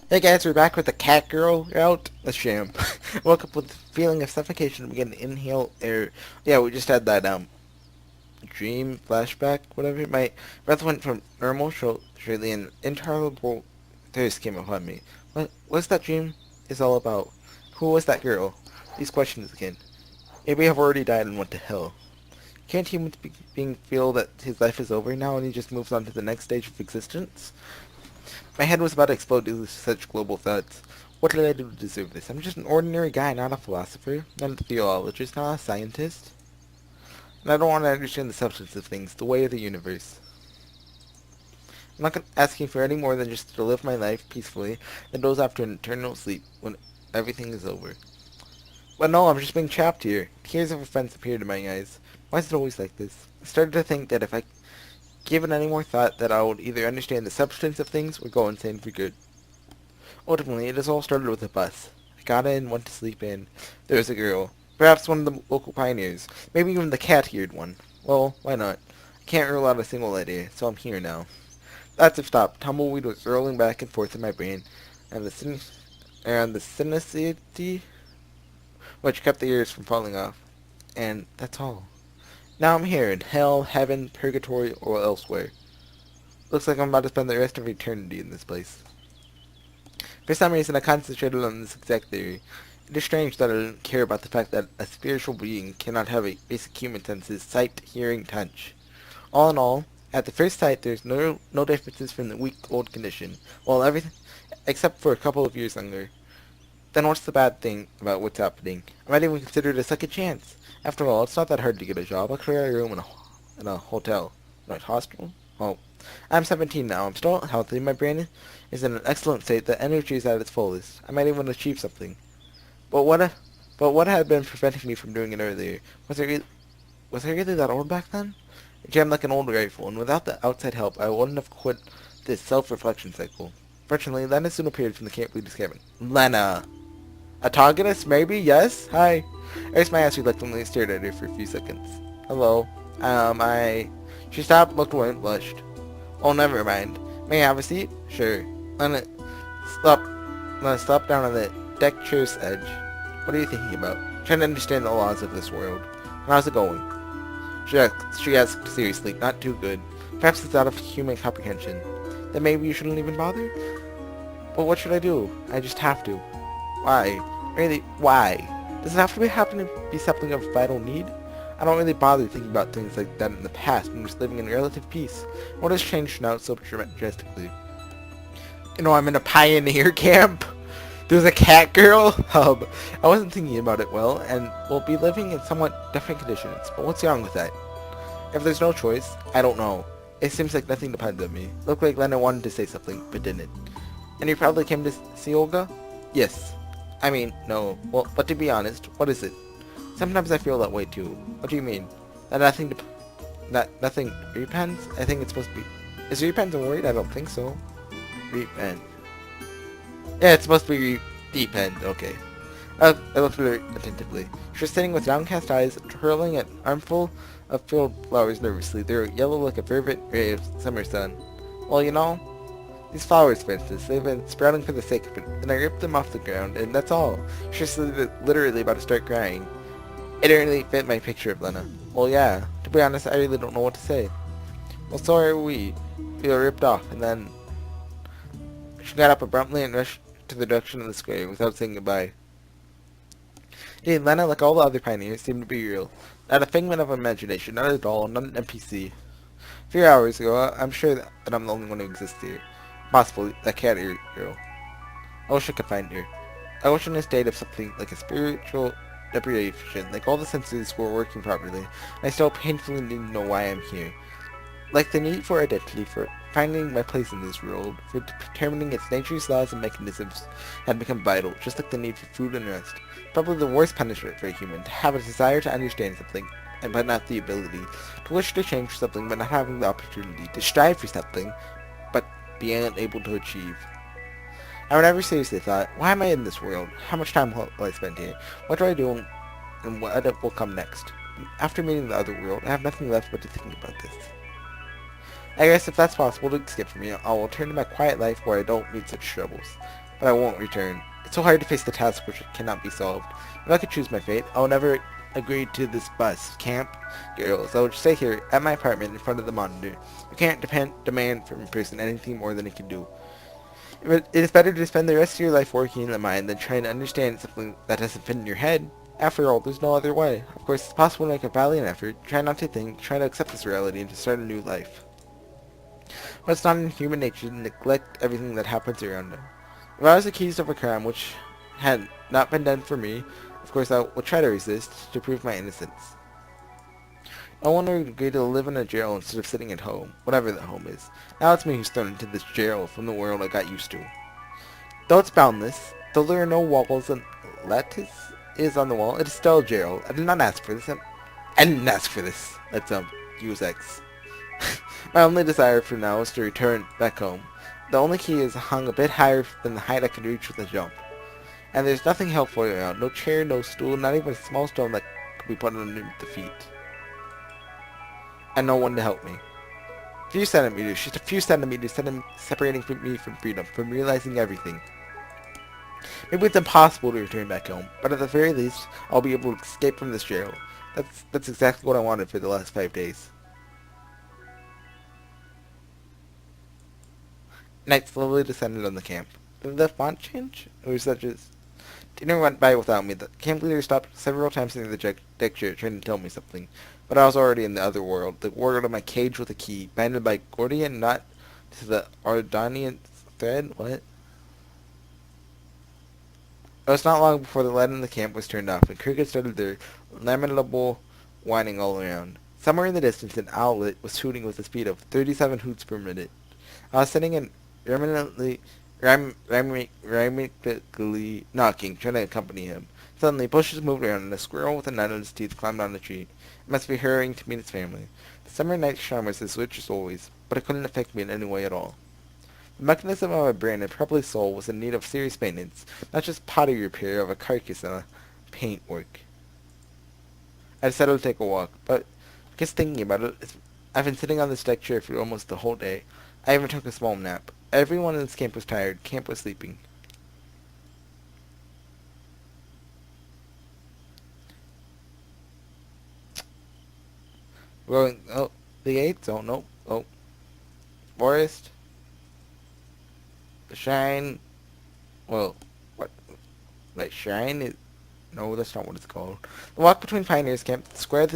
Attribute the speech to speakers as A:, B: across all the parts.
A: Hey guys, we're back with the cat girl route. A sham. Woke up with a feeling of suffocation and began to inhale air. Yeah, we just had that dream flashback, whatever. My breath went from normal shortly and intolerable thirst came upon me. What's that dream is all about? Who was that girl? These questions again. Maybe I've already died and went to hell. Can't humans being feel that his life is over now and he just moves on to the next stage of existence? My head was about to explode due to such global thoughts. What did I do to deserve this? I'm just an ordinary guy, not a philosopher, not a theologist, not a scientist. And I don't want to understand the substance of things, the way of the universe. I'm not asking for any more than just to live my life peacefully and doze off to an eternal sleep when everything is over. But no, I'm just being trapped here. Tears of offense appeared in my eyes. Why is it always like this? I started to think that if I gave it any more thought that I would either understand the substance of things or go insane for good. Ultimately, it has all started with a bus. I got in, went to sleep in. There was a girl. Perhaps one of the local pioneers. Maybe even the cat-eared one. Well, why not? I can't rule out a single idea, so I'm here now. That's a stop. Tumbleweed was rolling back and forth in my brain, and the synchronicity which kept the ears from falling off. And that's all. Now I'm here in hell, heaven, purgatory, or elsewhere. Looks like I'm about to spend the rest of eternity in this place. For some reason, I concentrated on this exact theory. It is strange that I didn't care about the fact that a spiritual being cannot have a basic human senses, sight, hearing, touch. All in all, at the first sight, there's no differences from the weak old condition. Well, everything, except for a couple of years younger. Then what's the bad thing about what's happening? I might even consider it a second chance. After all, it's not that hard to get a job. I'll clear a room in a hotel. Not hospital? Oh. I'm 17 now. I'm still healthy. My brain is in an excellent state. The energy is at its fullest. I might even achieve something. But what had been preventing me from doing it earlier? Was I really that old back then? I jammed like an old rifle, and without the outside help, I wouldn't have quit this self-reflection cycle. Fortunately, Lena soon appeared from the camp leader's cabin. Lena! Autogonous, maybe? Yes? Hi. I raised my ass reluctantly and stared at her for a few seconds. Hello. I... She stopped, looked away, and blushed. Oh, never mind. May I have a seat? Sure. Lena stopped, Lena stopped down on the deck chair's edge. What are you thinking about? Trying to understand the laws of this world. How's it going? She asked seriously, not too good. Perhaps it's out of human comprehension. Then maybe you shouldn't even bother? But what should I do? I just have to. Why? Really, why? Does it have to happen to be something of vital need? I don't really bother thinking about things like that in the past when I was living in relative peace. What has changed now so drastically? I'm in a pioneer camp. There's a cat girl hub. I wasn't thinking about it well, and will be living in somewhat different conditions. But what's wrong with that? If there's no choice, I don't know. It seems like nothing depends on me. Looked like Lena wanted to say something, but didn't. And you probably came to see Olga? Yes. I mean, no. Well, but to be honest, what is it? Sometimes I feel that way too. What do you mean? That nothing repents? I think it's supposed to be... Is repent a word? I don't think so. Repent. Yeah, it's supposed to be repent. Okay. I looked at her attentively. She was sitting with downcast eyes, twirling an armful of field flowers nervously. They were yellow like a fervent ray of summer sun. Well, these flowers, for instance, they've been sprouting for the sake of it, and I ripped them off the ground, and that's all. She was literally about to start crying. It really fit my picture of Lena. Well, yeah. To be honest, I really don't know what to say. Well, so are we. We were ripped off, and then... She got up abruptly and rushed to the direction of the square without saying goodbye. Indeed, Lena, like all the other pioneers, seemed to be real. Not a figment of imagination, not a doll, not an NPC. A few hours ago, I'm sure that I'm the only one who exists here. Possibly that cat girl. I wish I could find her. I wish in a state of something like a spiritual deprivation, like all the senses were working properly, and I still painfully need to know why I'm here. Like the need for identity, for finding my place in this world, for determining its nature's laws and mechanisms had become vital, just like the need for food and rest. Probably the worst punishment for a human, to have a desire to understand something, but not the ability, to wish to change something, but not having the opportunity, to strive for something, but being unable to achieve. I would never seriously thought, why am I in this world? How much time will I spend here? What do I do, and what will come next? After meeting the other world, I have nothing left but to think about this. I guess if that's possible to escape from me, I will return to my quiet life where I don't meet such troubles. but I won't return. It's so hard to face the task which cannot be solved. If I could choose my fate, I would never agree to this bus, camp, girls. I would stay here at my apartment in front of the monitor. You can't demand from a person anything more than he can do. It is better to spend the rest of your life working in the mind than trying to understand something that doesn't fit in your head. After all, there's no other way. Of course, it's possible to make a valiant effort, try not to think, try to accept this reality, and to start a new life. But it's not in human nature to neglect everything that happens around him. If I was accused of a crime which had not been done for me, of course I would try to resist to prove my innocence. No one would agree to live in a jail instead of sitting at home, whatever the home is. Now it's me who's thrown into this jail from the world I got used to. Though it's boundless, though there are no walls and lattice is on the wall, it is still a jail. I did not ask for this. I didn't ask for this. Let's use X. My only desire for now is to return back home. The only key is hung a bit higher than the height I could reach with a jump. And there's nothing helpful around. No chair, no stool, not even a small stone that could be put underneath the feet. And no one to help me. A few centimeters, just a few centimeters separating me from freedom, from realizing everything. Maybe it's impossible to return back home, but at the very least, I'll be able to escape from this jail. That's exactly what I wanted for the last 5 days. Night slowly descended on the camp. Did the font change? Or was that just... Dinner went by without me. The camp leader stopped several times near the deck chair trying to tell me something. But I was already in the other world, the world of my cage with a key, bounded by Gordian knot to the Ardanian thread. What? It was not long before the light in the camp was turned off, and crickets started their lamentable whining all around. Somewhere in the distance, an owlet was hooting with a speed of 37 hoots per minute. I was sitting and rhythmically knocking, trying to accompany him. Suddenly, bushes moved around, and a squirrel with a nut in its teeth climbed on the tree. It must be hurrying to meet its family. The summer night charm was as rich as always, but it couldn't affect me in any way at all. The mechanism of my brain and probably soul was in need of serious maintenance, not just pottery repair of a carcass and a paint work. I decided to take a walk, but just thinking about it, I've been sitting on this deck chair for almost the whole day. I even took a small nap. Everyone in this camp was tired. Camp was sleeping. Going, oh, the gates? Oh, no. Oh. Forest. The Shrine. Well, what? Like, Shrine is... No, that's not what it's called. The walk between Pioneers Camp, the square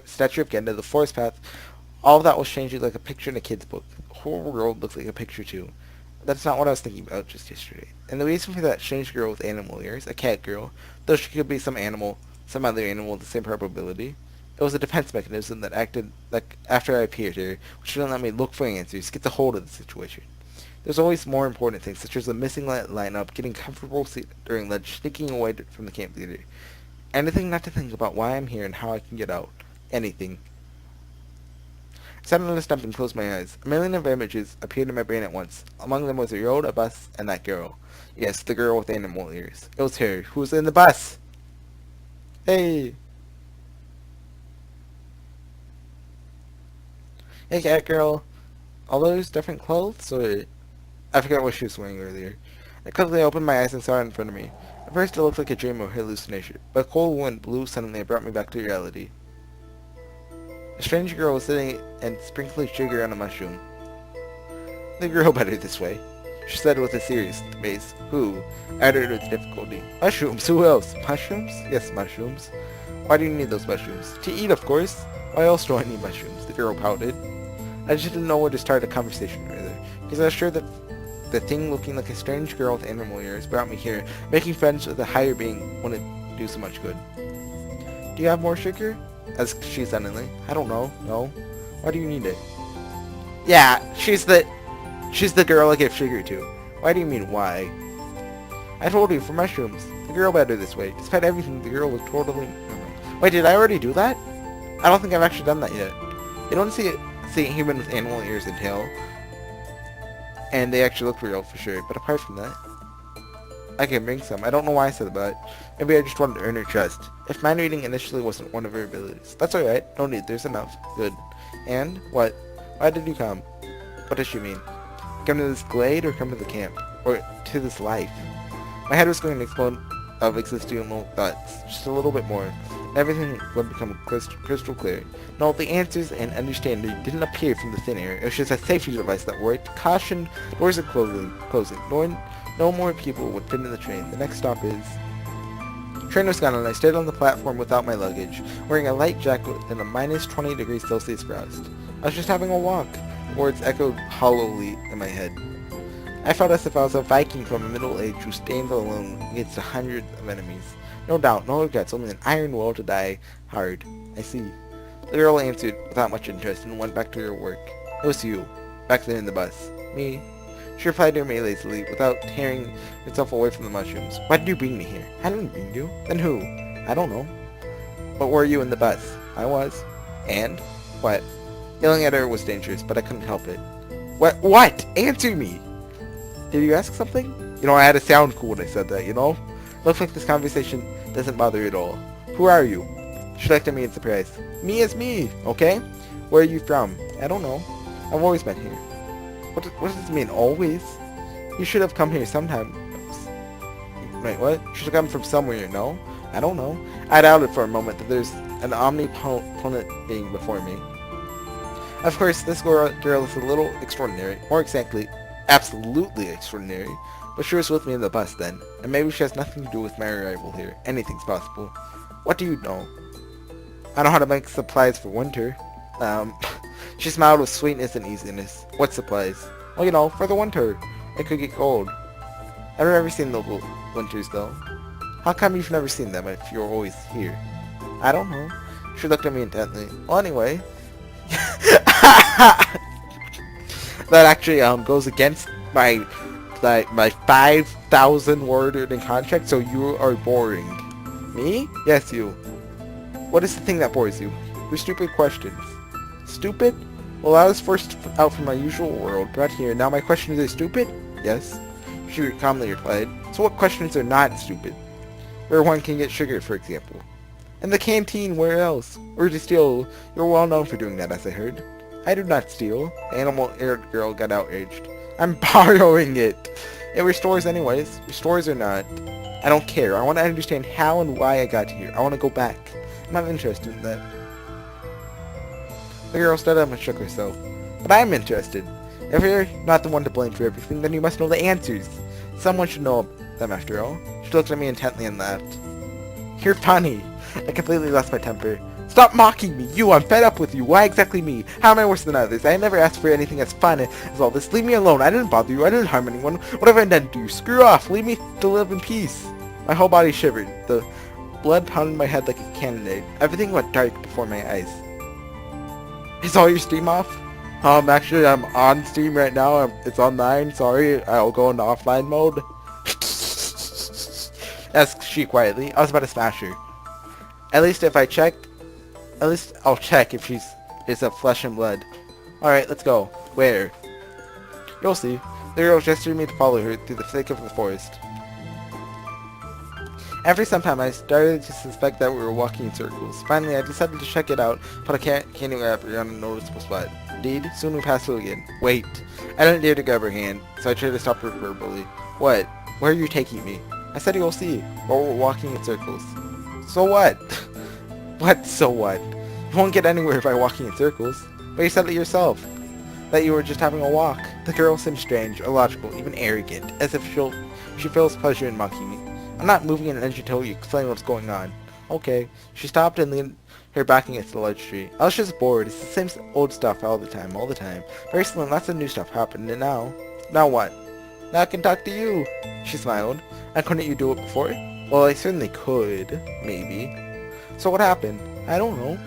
A: Statue of Genda, the forest path, all of that was changing like a picture in a kid's book. The whole world looked like a picture, too. That's not what I was thinking about just yesterday. And the reason for that strange girl with animal ears, a cat girl, though she could be some other animal with the same probability, it was a defense mechanism that acted like after I appeared here, which didn't let me look for answers, get the hold of the situation. There's always more important things, such as the missing lineup, getting comfortable during lunch, sneaking away from the camp leader. Anything not to think about why I'm here and how I can get out. Anything. I sat on a stump and closed my eyes. A million of images appeared in my brain at once. Among them was a road, a bus, and that girl. Yes, the girl with animal ears. It was her, who was in the bus! Hey! Hey, cat girl. All those different clothes, or... I forgot what she was wearing earlier. I quickly opened my eyes and saw it in front of me. At first it looked like a dream or hallucination, but a cold wind blew suddenly and brought me back to reality. A strange girl was sitting and sprinkling sugar on a mushroom. "They grow better this way," she said with a serious face. "Who?" I uttered with difficulty. "Mushrooms, who else?" "Mushrooms?" "Yes, mushrooms." "Why do you need those mushrooms?" "To eat, of course." "Why else do I need mushrooms?" The girl pouted. I just didn't know where to start a conversation with her, because I was sure that the thing looking like a strange girl with animal ears brought me here. Making friends with a higher being wouldn't do so much good. "Do you have more sugar?" asked she suddenly. "I don't know. No. Why do you need it?" "Yeah, she's the girl I give sugar to." "Why do you mean, why?" "I told you, for mushrooms. The girl better this way. Despite everything, the girl was totally normal." Wait, did I already do that? I don't think I've actually done that yet. You don't see a human with animal ears and tail, and they actually look real for sure, but apart from that, I can bring some. I don't know why I said that. Maybe I just wanted to earn her trust. If mind reading initially wasn't one of her abilities. That's alright. No need. There's enough. Good. And? What? Why did you come? What does she mean? Come to this glade or come to the camp? Or to this life. My head was going to explode of existing thoughts, just a little bit more. Everything would become crystal clear. No, the answers and understanding didn't appear from the thin air. It was just a safety device that worked. Caution, doors are closing. No more people would fit in the train. The next stop is... Train was gone and I stayed on the platform without my luggage, wearing a light jacket and a minus 20 degrees Celsius frost. I was just having a walk. Words echoed hollowly in my head. I felt as if I was a Viking from a middle age who stands alone against 100 of enemies. No doubt, no regrets, only an iron will to die hard. I see. The girl answered without much interest and went back to her work. It was you, back there in the bus. Me? She replied to me lazily, without tearing herself away from the mushrooms. Why did you bring me here? I didn't bring you. Then who? I don't know. But were you in the bus? I was. And? What? Yelling at her was dangerous, but I couldn't help it. What? Answer me! Did you ask something? You know, I had to sound cool when I said that, you know? Looks like this conversation doesn't bother you at all. Who are you? She looked at me in surprise. Me is me, okay? Where are you from? I don't know. I've always been here. What does this mean, always? You should have come here sometime. Wait, what? You should have come from somewhere, no? I don't know. I doubted for a moment that there's an omnipotent being before me. Of course, this girl is a little extraordinary. More exactly, absolutely extraordinary. But she was with me in the bus then, and maybe she has nothing to do with my arrival here. Anything's possible. What do you know? I know how to make supplies for winter. She smiled with sweetness and easiness. What supplies? Well, you know, for the winter. It could get cold. I've never seen the winters, though. How come you've never seen them if you're always here? I don't know. She looked at me intently. Well, anyway. That actually goes against my 5,000 word written contract, so you are boring. Me? Yes, you. What is the thing that bores you? Your stupid questions. Stupid? Well, I was forced out from my usual world, brought here, now my questions are stupid? Yes. She calmly replied. So what questions are not stupid? Where one can get sugar, for example. In the canteen, where else? Or to steal. You're well known for doing that, as I heard. I do not steal. The animal-haired girl got outraged. I'm borrowing it. It restores anyways. Restores or not. I don't care. I want to understand how and why I got here. I want to go back. I'm not interested in that. The girl stood up and shook herself. But I'm interested. If you're not the one to blame for everything, then you must know the answers. Someone should know them after all. She looked at me intently and laughed. You're funny. I completely lost my temper. Stop mocking me! I'm fed up with you! Why exactly me? How am I worse than others? I never asked for anything as fun as all this. Leave me alone! I didn't bother you! I didn't harm anyone! What have I done to you? Screw off! Leave me to live in peace! My whole body shivered. The blood pounded my head like a cannonade. Everything went dark before my eyes. Is all your Steam off? Actually, I'm on Steam right now. It's on 9. Sorry, I'll go into offline mode. Asked she quietly. I was about to smash her. At least I'll check if is of flesh and blood. Alright, let's go. Where? You'll see. The girl gestured me to follow her through the thick of the forest. After some time, I started to suspect that we were walking in circles. Finally, I decided to check it out, put a candy wrapper on a noticeable spot. Indeed, soon we passed through again. Wait. I didn't dare to grab her hand, so I tried to stop her verbally. What? Where are you taking me? I said you'll see, while we're walking in circles. So what? What, so what? You won't get anywhere by walking in circles. But you said it yourself. That you were just having a walk. The girl seemed strange, illogical, even arrogant, as if she feels pleasure in mocking me. I'm not moving an inch until you explain what's going on. Okay. She stopped and leaned her back against the large tree. I was just bored. It's the same old stuff all the time. Very soon, lots of new stuff happened, and now what? Now I can talk to you. She smiled. And couldn't you do it before? Well, I certainly could. Maybe. So what happened? I don't know.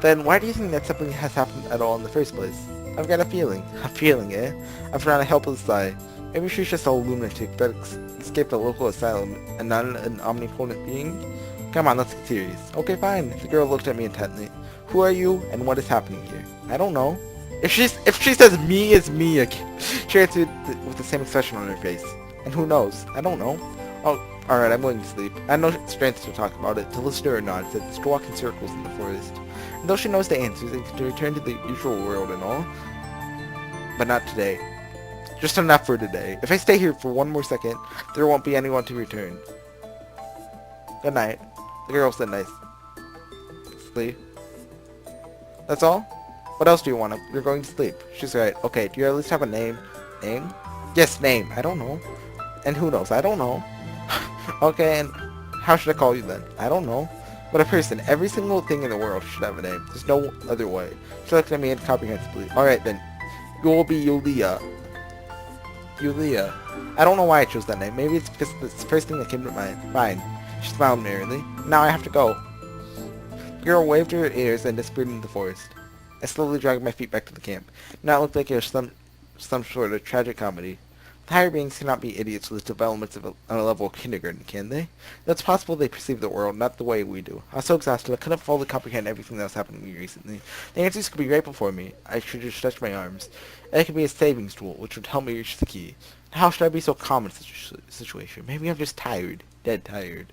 A: Then why do you think that something has happened at all in the first place? I've got a feeling. A feeling, eh? I've found a helpless sigh. Maybe she's just a lunatic that escaped a local asylum and not an omnipotent being? Come on, let's get serious. Okay, fine. The girl looked at me intently. Who are you, and what is happening here? I don't know. If she says me is me again, she answered with the same expression on her face. And who knows? I don't know. Oh, alright, I'm going to sleep. I have no strength to talk about it, to listen to her nonsense, to walk in circles in the forest. And though she knows the answers, and to return to the usual world and all, but not today. Just enough for today. If I stay here for one more second, there won't be anyone to return. Good night. The girl said nice. Sleep. That's all? What else do you want? You're going to sleep. She's right. Okay, do you at least have a name? Name? Yes, name. I don't know. And who knows? I don't know. Okay, and how should I call you then? I don't know. But a person, every single thing in the world should have a name. There's no other way. She looked at me incomprehensibly. Alright then. You will be Yulia. Yulia. I don't know why I chose that name. Maybe it's because it's the first thing that came to mind. Fine. She smiled merrily. Now I have to go. The girl waved her ears and disappeared into the forest. I slowly dragged my feet back to the camp. Now it looked like it was some sort of tragic comedy. The higher beings cannot be idiots with developments of a level of kindergarten, can they? It's possible they perceive the world not the way we do. I was so exhausted I couldn't fully comprehend everything that was happening to me recently. The answers could be right before me. I should just stretch my arms. And it could be a savings tool, which would help me reach the key. How should I be so calm in such a situation? Maybe I'm just tired. Dead tired.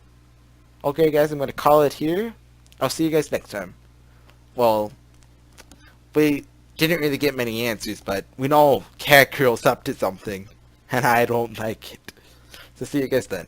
A: Okay, guys, I'm going to call it here. I'll see you guys next time. Well, we didn't really get many answers, but we know Cat Girl's up to something. And I don't like it. So see you guys then.